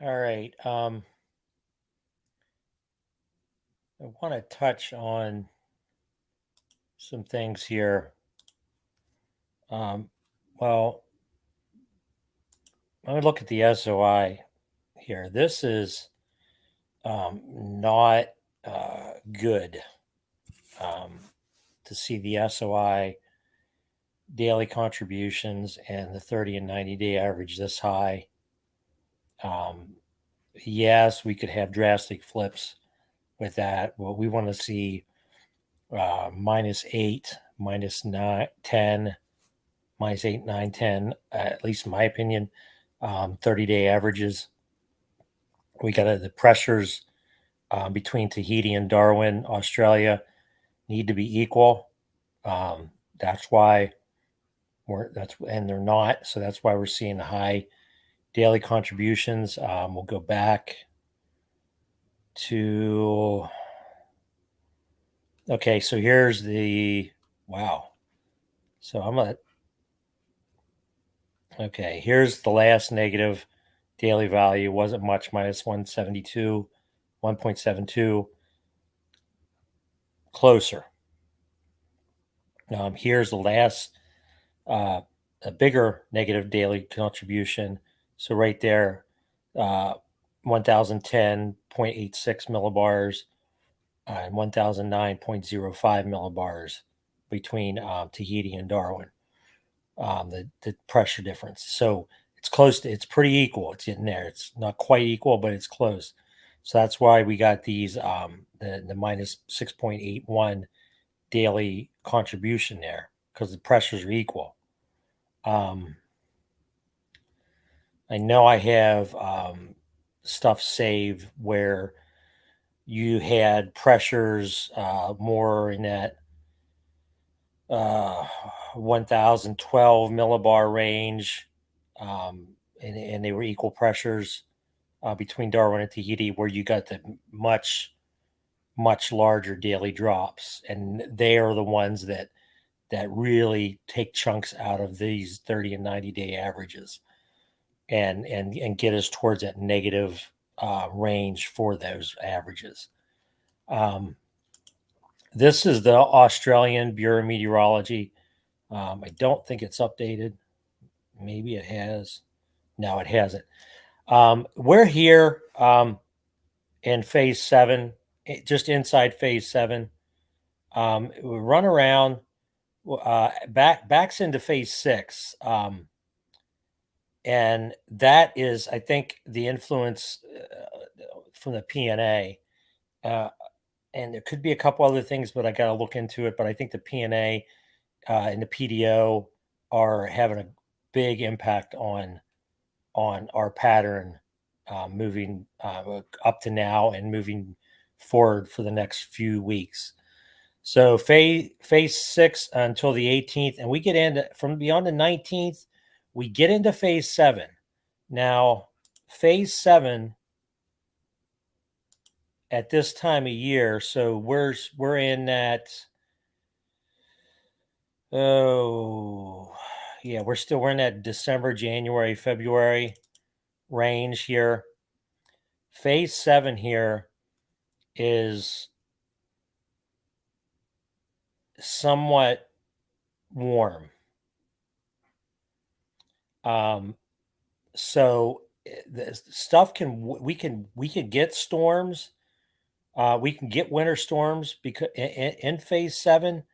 All right. I want to touch on some things here. Um, well, let me look at the SOI here. This is not good um, to see the SOI daily contributions and the 30 and 90-day average this high. Yes, we could have drastic flips with that. Well, we want to see -8, -9, 10, -8, 9, 10, at least in my opinion, 30-day averages. We got the pressures between Tahiti and Darwin, Australia, need to be equal. That's why and they're not. So that's why we're seeing high daily contributions. We'll go back to, okay, so here's the, wow. So okay, here's the last negative daily value. Wasn't much, -172, 1.72, closer. Here's the last, a bigger negative daily contribution. So right there, 1010.86 millibars and 1009.05 millibars between Tahiti and Darwin. The pressure difference. So it's close to, it's pretty equal. It's in there. It's not quite equal, but it's close. So that's why we got these the -6.81 daily contribution there, because the pressures are equal. I know I have stuff saved where you had pressures more in that 1012 millibar range, and they were equal pressures between Darwin and Tahiti, where you got the much larger daily drops, and they are the ones that really take chunks out of these 30 and 90-day averages, and get us towards that negative range for those averages. This is the Australian Bureau of Meteorology. I don't think it's updated. Maybe it has. No, it hasn't. We're here in phase 7, just inside phase 7. We run around backs into phase 6. And that is, I think, the influence from the PNA. And there could be a couple other things, but I got to look into it. But I think the PNA and the PDO are having a big impact on our pattern moving up to now and moving forward for the next few weeks. So phase 6 until the 18th, and we get into, from beyond the 19th, we get into phase 7. Now, phase 7 at this time of year, so we're in that, oh yeah, we're in that December, January, February range here. Phase 7 here is somewhat warm. So the stuff we can get storms. We can get winter storms because in phase 7,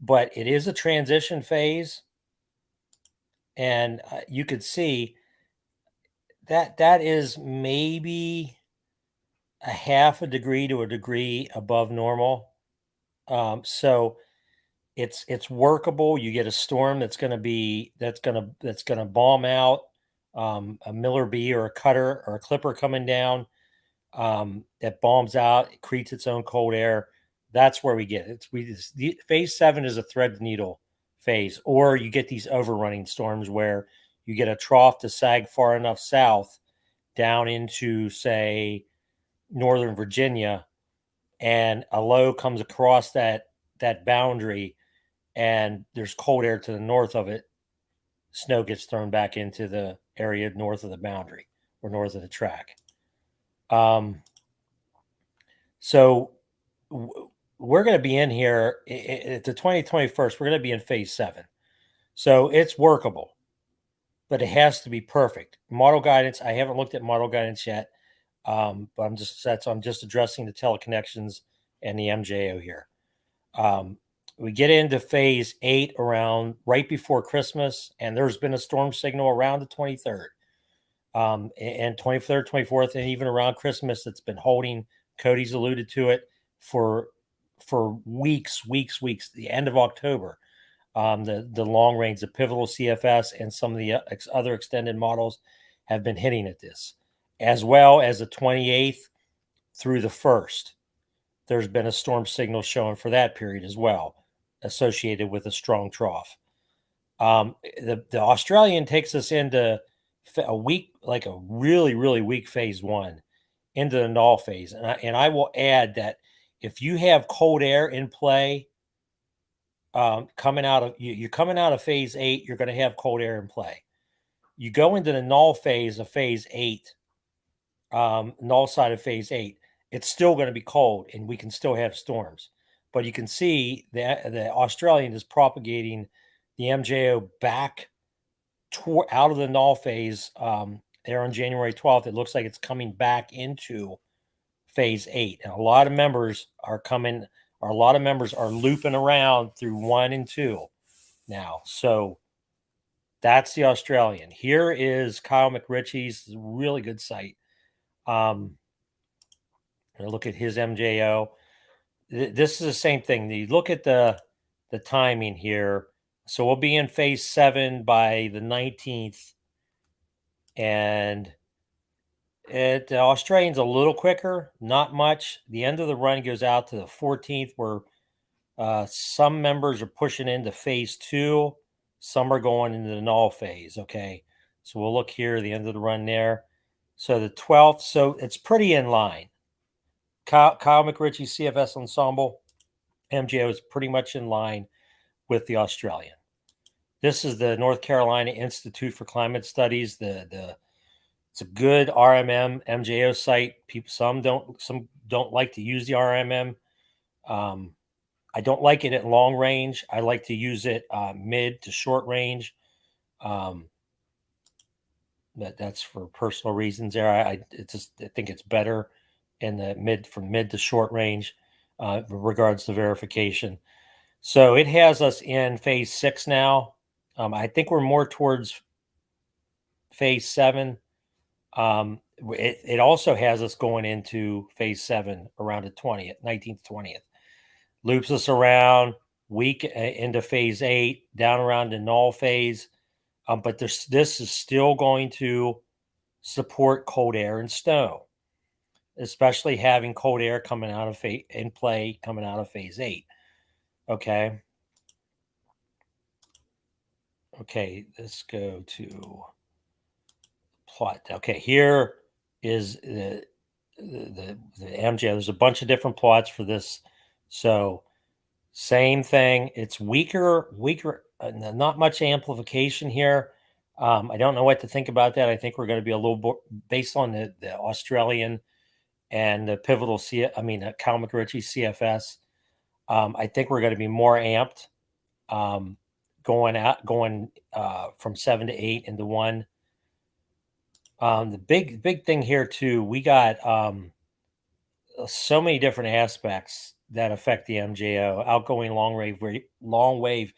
but it is a transition phase, and you could see that is maybe a half a degree to a degree above normal. So it's workable. You get a storm that's going to bomb out, a Miller B or a cutter or a clipper coming down, that bombs out, it creates its own cold air. That's where we get it. Phase 7 is a thread needle phase, or you get these overrunning storms where you get a trough to sag far enough south down into, say, Northern Virginia, and a low comes across that boundary, and there's cold air to the north of it. Snow gets thrown back into the area north of the boundary. or north of the track. So we're going to be in here at the 2021st. We're going to be in phase 7. So it's workable, but it has to be perfect. Model guidance. I haven't looked at model guidance yet. But I'm just addressing the teleconnections and the MJO here. We get into phase 8 around right before Christmas, and there's been a storm signal around the 23rd, and 23rd, 24th, and even around Christmas. It's been holding. Cody's alluded to it for weeks. The end of October. The long range, the pivotal CFS, and some of the other extended models have been hitting at this, as well as the 28th through the 1st. There's been a storm signal showing for that period as well, associated with a strong trough. The Australian takes us into a week, like a really, really weak phase 1, into the null phase. And I will add that if you have cold air in play, coming out of you're coming out of phase 8, you're going to have cold air in play. You go into the null phase of phase 8, null side of phase 8, it's still going to be cold, and we can still have storms. But you can see that the Australian is propagating the MJO back out of the null phase there on January 12th. It looks like it's coming back into phase 8, and a lot of members are looping around through 1 and 2 now. So that's the Australian. Here is Kyle McRitchie's really good site. Look at his MJO. This is the same thing. You look at the timing here. So we'll be in phase 7 by the 19th, and the Australian's a little quicker, not much. The end of the run goes out to the 14th, where some members are pushing into phase 2. Some are going into the null phase. Okay. So we'll look here, the end of the run there. So the 12th, so it's pretty in line. Kyle McRitchie CFS Ensemble MJO is pretty much in line with the Australian. This is the North Carolina Institute for Climate Studies. It's a good RMM MJO site. Some don't like to use the RMM. I don't like it at long range. I like to use it mid to short range. That's for personal reasons there. I think it's better in the from mid to short range regards to verification. So it has us in phase 6 now. I think we're more towards phase 7. It also has us going into phase 7 around the 19th, 20th. Loops us around week into phase 8, down around the null phase. But this is still going to support cold air and snow, especially having cold air coming out of coming out of phase 8. Okay. Okay, let's go to plot. Okay, here is the MJ. There's a bunch of different plots for this. So same thing. It's weaker, not much amplification here. I don't know what to think about that. I think we're going to be a little bit based on the Australian and the pivotal Kyle McRitchie CFS. I think we're going to be more amped going from 7 to 8 into 1. The big thing here too, we got so many different aspects that affect the MJO: outgoing long wave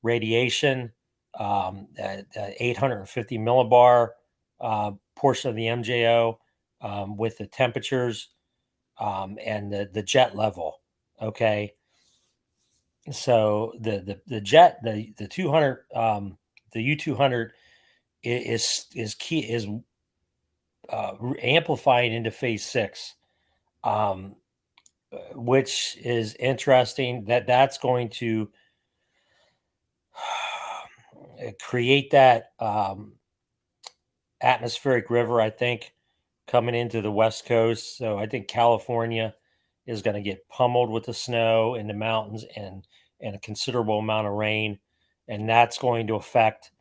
radiation, 850 millibar portion of the MJO with the temperatures and the jet level. Okay, so the jet, the 200, the U200 is key, amplifying into phase 6, which is interesting. That's going to create that atmospheric river, I think, coming into the West Coast. So I think California is going to get pummeled with the snow in the mountains and a considerable amount of rain, and that's going to affect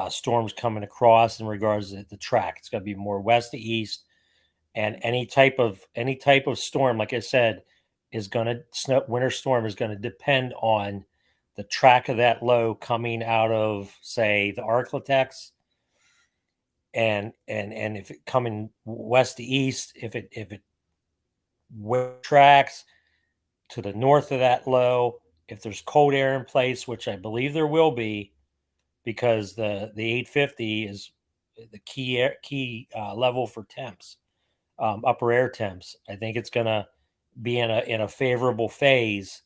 storms coming across in regards to the track. It's going to be more west to east, and any type of storm, like I said, is going to winter storm is going to depend on the track of that low coming out of, say, the Arklatex, and if it coming west to east, if it tracks to the north of that low, if there's cold air in place, which I believe there will be, because the 850 is the key level for temps, upper air temps. I think it's going to be in a favorable phase,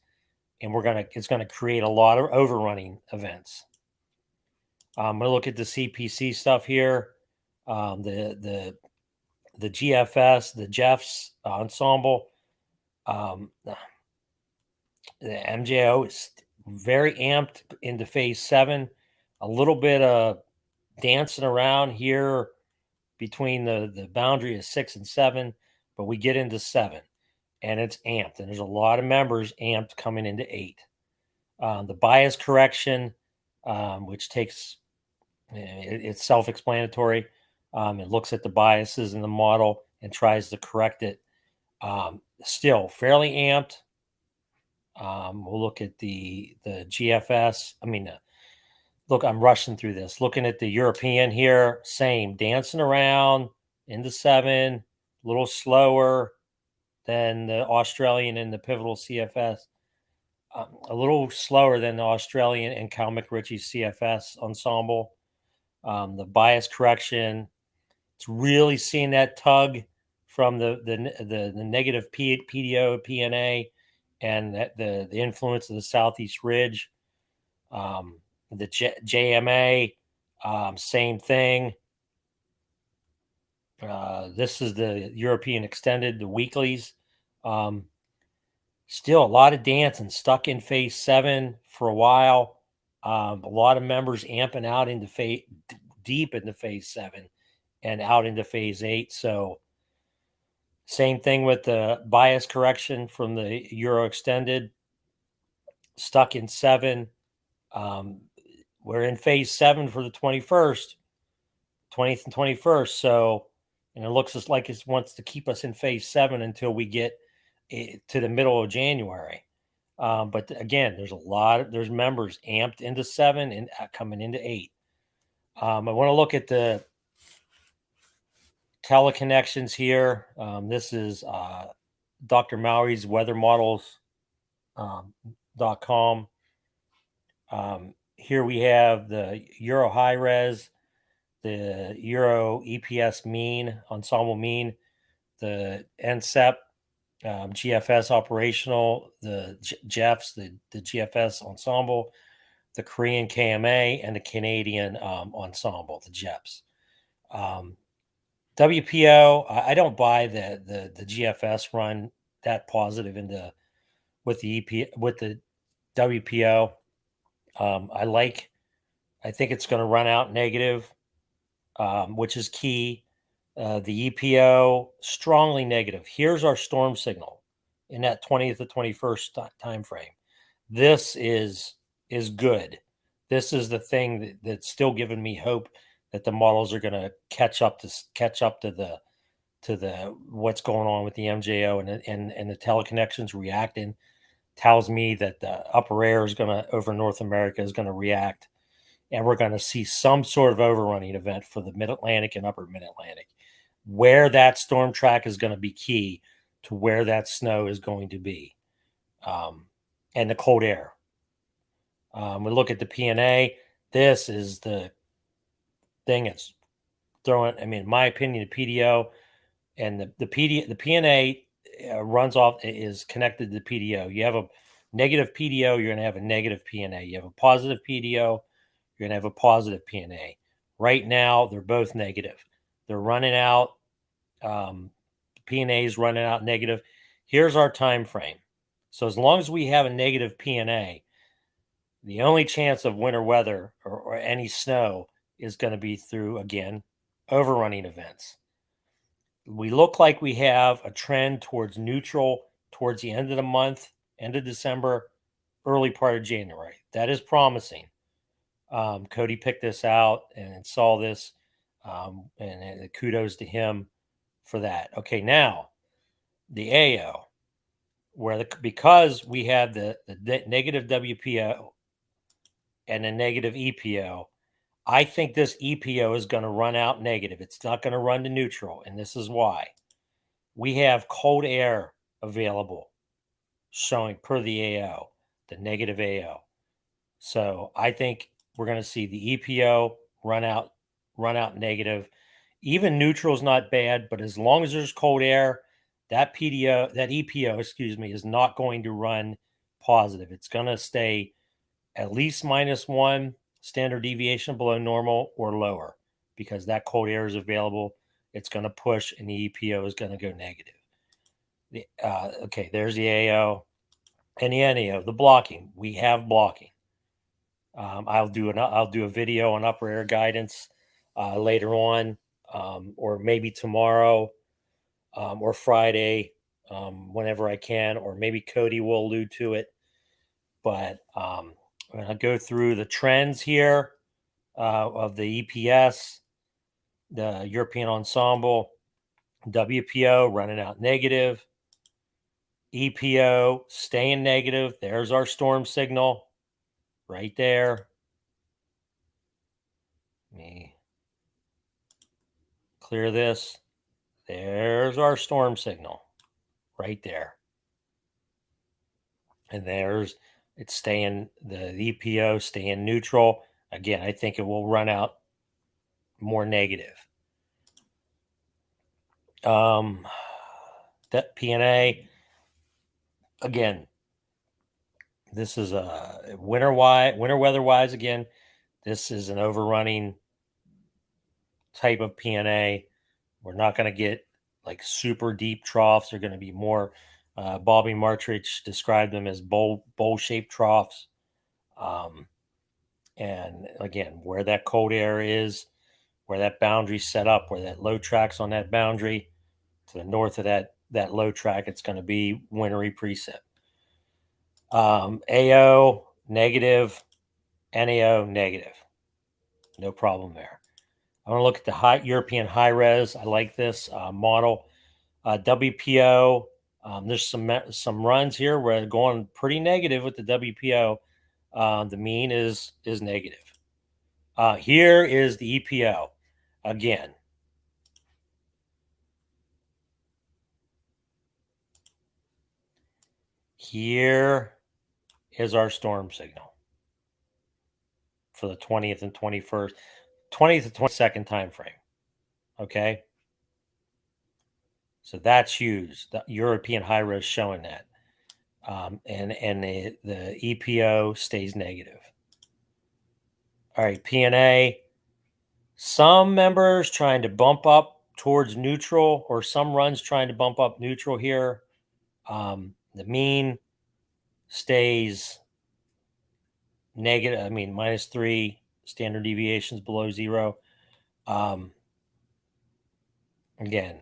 and it's gonna create a lot of overrunning events. I'm gonna look at the CPC stuff here. The GFS, the Jeffs ensemble. The MJO is very amped into phase 7. A little bit of dancing around here between the boundary of 6 and 7, but we get into 7, and it's amped, and there's a lot of members amped coming into 8. The bias correction, which takes, it's self-explanatory. It looks at the biases in the model and tries to correct it. Still fairly amped. We'll look at the GFS. Look, I'm rushing through this. Looking at the European here, same, dancing around into 7, a little slower than the Australian and the pivotal CFS. A little slower than the Australian and Cal McRitchie's CFS ensemble. The bias correction, it's really seeing that tug from the negative PDO, PNA, and the influence of the Southeast Ridge. The JMA, same thing. This is the European extended, the weeklies. Still a lot of dancing, stuck in phase 7 for a while. A lot of members amping out into deep into phase 7 and out into phase 8. So same thing with the bias correction from the Euro extended, stuck in 7. We're in phase 7 for the 21st, 20th and 21st. So, and it looks like it wants to keep us in phase 7 until we get to the middle of January. But again, there's members amped into 7 and coming into 8. I want to look at the teleconnections here. This is Dr. Maury's weathermodels.com. Here we have the Euro high res, the Euro EPS mean, ensemble mean, the NCEP, GFS operational, the Jeffs, the GFS ensemble, the Korean KMA, and the Canadian ensemble, the Jeffs. WPO, I don't buy the GFS run that positive with the WPO. I think it's going to run out negative, which is key. The EPO strongly negative. Here's our storm signal in that 20th to 21st time frame. This is good. This is the thing that's still giving me hope that the models are going to catch up to the what's going on with the MJO and the teleconnections reacting. Tells me that the upper air is going to, over North America, is going to react, and we're going to see some sort of overrunning event for the Mid-Atlantic and upper Mid-Atlantic. Where that storm track is going to be key to where that snow is going to be, and the cold air. We look at the PNA. This is the thing that's throwing, in my opinion, the PDO and the PNA runs off, is connected to the PDO. You have a negative PDO, you're going to have a negative PNA. You have a positive PDO, you're going to have a positive PNA. Right now, they're both negative. They're running out. PNA is running out negative. Here's our time frame. So as long as we have a negative PNA, the only chance of winter weather or any snow is going to be through, again, overrunning events. We look like we have a trend towards neutral towards the end of the month, end of December, early part of January. That is promising. Cody picked this out and saw this, and kudos to him for that. Okay, now the AO, because we had the negative WPO and a negative EPO, I think this EPO is going to run out negative. It's not going to run to neutral, and this is why. We have cold air available showing per the AO, the negative AO. So I think we're going to see the EPO run out negative. Even neutral is not bad, but as long as there's cold air, that EPO, excuse me, is not going to run positive. It's going to stay at least -1 standard deviation below normal or lower, because that cold air is available. It's going to push, and the EPO is going to go negative. Okay, there's the AO and the NAO. The blocking, we have blocking. I'll do a video on upper air guidance later on, or maybe tomorrow, or Friday, whenever I can, or maybe Cody will allude to it. But I'm going to go through the trends here of the EPS, the European Ensemble, WPO running out negative, EPO staying negative. There's our storm signal right there. Let me clear this. There's our storm signal right there. And it's staying, the EPO staying neutral. Again, I think it will run out more negative. That PNA, again, this is a winter weather wise. Again, this is an overrunning type of PNA. We're not going to get like super deep troughs. They're going to be more. Bobby Martrich described them as bowl-shaped troughs. And again, where that cold air is, where that boundary set up, where that low track's on that boundary, to the north of that low track, it's going to be wintry precip. AO negative, NAO negative. No problem there. I want to look at the European high res. I like this model. WPO. There's some runs here where they're going pretty negative with the WPO. The mean is negative. Here is the EPO again. Here is our storm signal for the 20th and 21st, 20th and 22nd time frame. Okay. So that's used. The European high res showing that. And the EPO stays negative. All right, PNA. Some members trying to bump up towards neutral, or some runs trying to bump up neutral here. The mean stays negative. I mean, -3 standard deviations below 0. Again,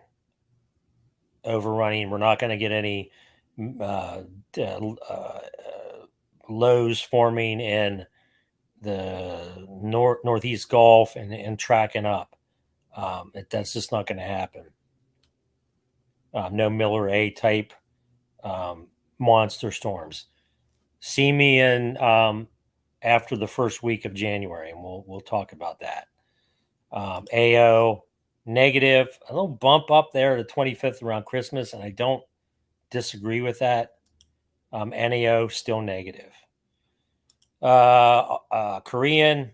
overrunning. We're not going to get any lows forming in the northeast Gulf and tracking up. That's just not going to happen. No Miller A type monster storms. See me in after the first week of January, and we'll talk about that. AO negative, a little bump up there the 25th around Christmas, and I don't disagree with that. NAO still negative. Korean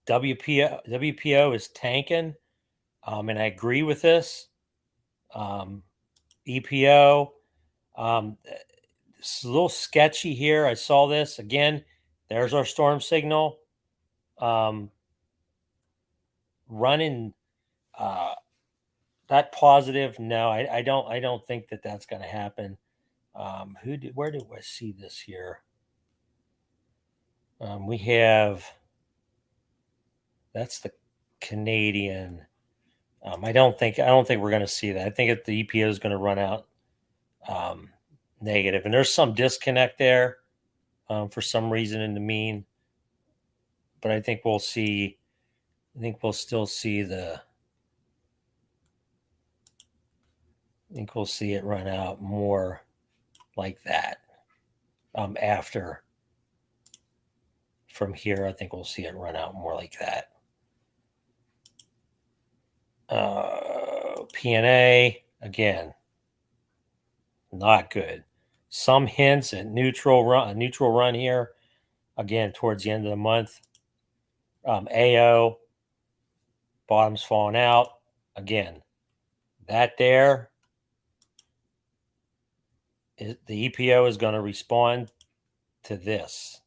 WPO is tanking, and I agree with this. EPO, it's a little sketchy here. I saw this again. There's our storm signal. Running that positive. No, I don't think that that's going to happen. Where do I see this here? We have, that's the Canadian. I don't think we're going to see that. I think the EPO is going to run out negative, and there's some disconnect there for some reason in the mean. but I think we'll see. I think we'll still see the. I think we'll see it run out more like that. After from here, I think we'll see it run out more like that. PNA again, not good. Some hints at neutral run here again towards the end of the month. AO bottom's falling out again. That there is, the EPO is going to respond to this.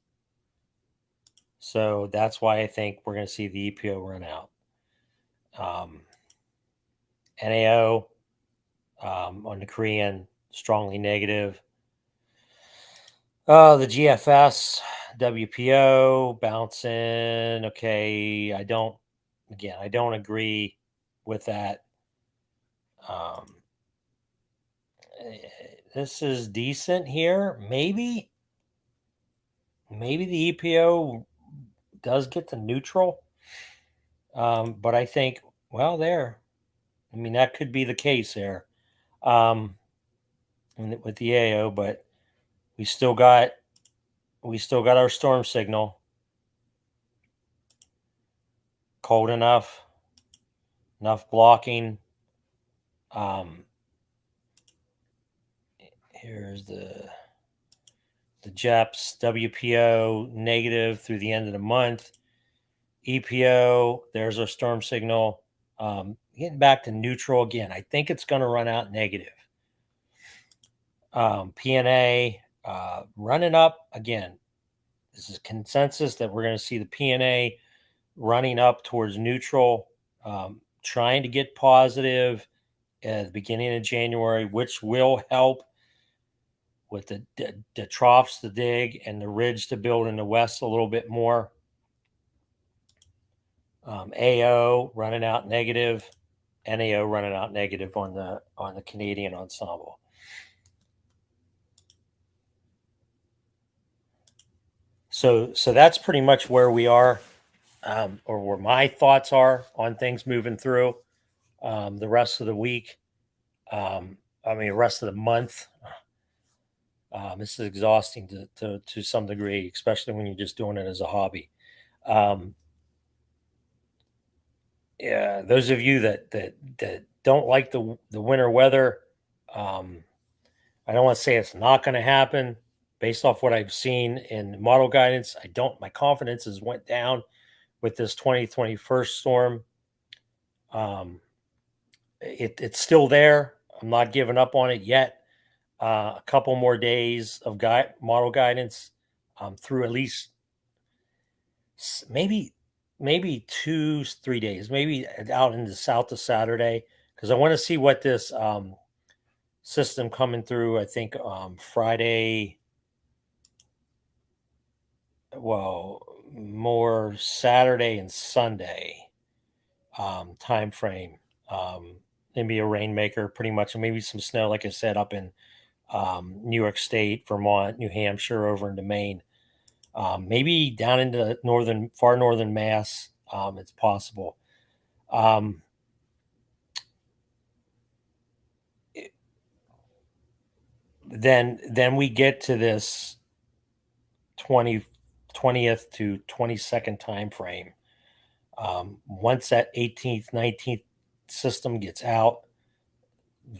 So that's why I think we're going to see the EPO run out. NAO on the Korean, strongly negative. The GFS, WPO bouncing. Okay, I don't agree with that. This is decent here. Maybe the EPO does get to neutral. But I think, well, there. I mean, that could be the case there with the AO, but we still got our storm signal. Cold enough blocking. Here's the JEPS, WPO negative through the end of the month. EPO, there's our storm signal. Getting back to neutral again. I think it's going to run out negative. PNA running up again. This is consensus that we're going to see the PNA running up towards neutral, trying to get positive at the beginning of January, which will help with the troughs to dig and the ridge to build in the west a little bit more. AO running out negative, NAO running out negative on the Canadian ensemble. So that's pretty much where we are, or where my thoughts are on things moving through the rest of the week. The rest of the month. This is exhausting to some degree, especially when you're just doing it as a hobby. Yeah, those of you that don't like the winter weather, I don't want to say it's not going to happen. Based off what I've seen in model guidance, my confidence has went down with this 2021 storm. It's still there. I'm not giving up on it yet. A couple more days of model guidance through at least maybe 2-3 days, maybe out into south of Saturday, because I want to see what this system coming through. I think Friday. Well, more Saturday and Sunday time frame. Maybe a rainmaker, pretty much, and maybe some snow, like I said, up in New York State, Vermont, New Hampshire, over into Maine. Maybe down into far northern Mass. It's possible. Then we get to this 20th to 22nd time frame. Once that 18th, 19th system gets out,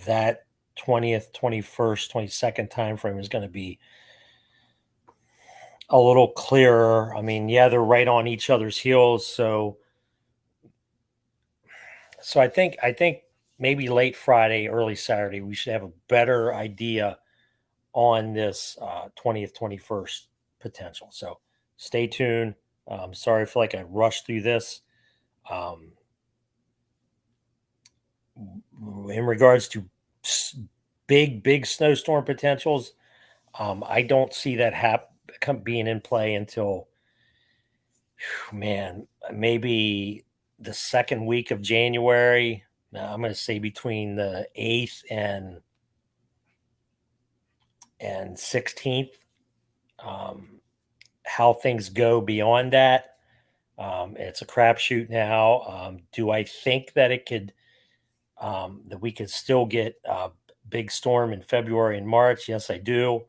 that 20th, 21st, 22nd time frame is going to be a little clearer. I mean, yeah, they're right on each other's heels, so I think maybe late Friday, early Saturday, we should have a better idea on this 20th, 21st potential. So stay tuned. Sorry, I feel like I rushed through this. In regards to big snowstorm potentials, I don't see that being in play until, maybe the second week of January. I'm going to say between the 8th and 16th. How things go beyond that, It's a crapshoot now. Do I think that it could that we could still get a big storm in February and March? Yes, I do.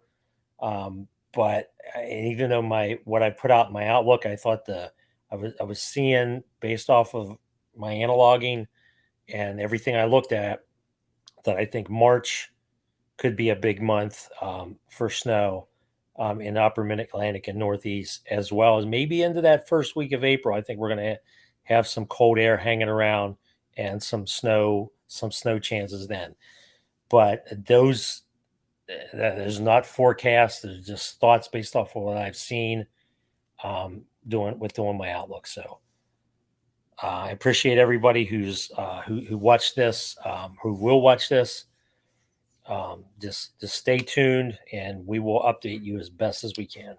But even though what I put out in my outlook, I thought I was seeing based off of my analoging and everything I looked at that I think March could be a big month for snow in the upper Mid Atlantic and Northeast, as well as maybe into that first week of April. I think we're going to have some cold air hanging around and some snow chances then. But those there's not forecasts. There's just thoughts based off of what I've seen doing my outlook. So I appreciate everybody who watched this, who will watch this. Just stay tuned, and we will update you as best as we can.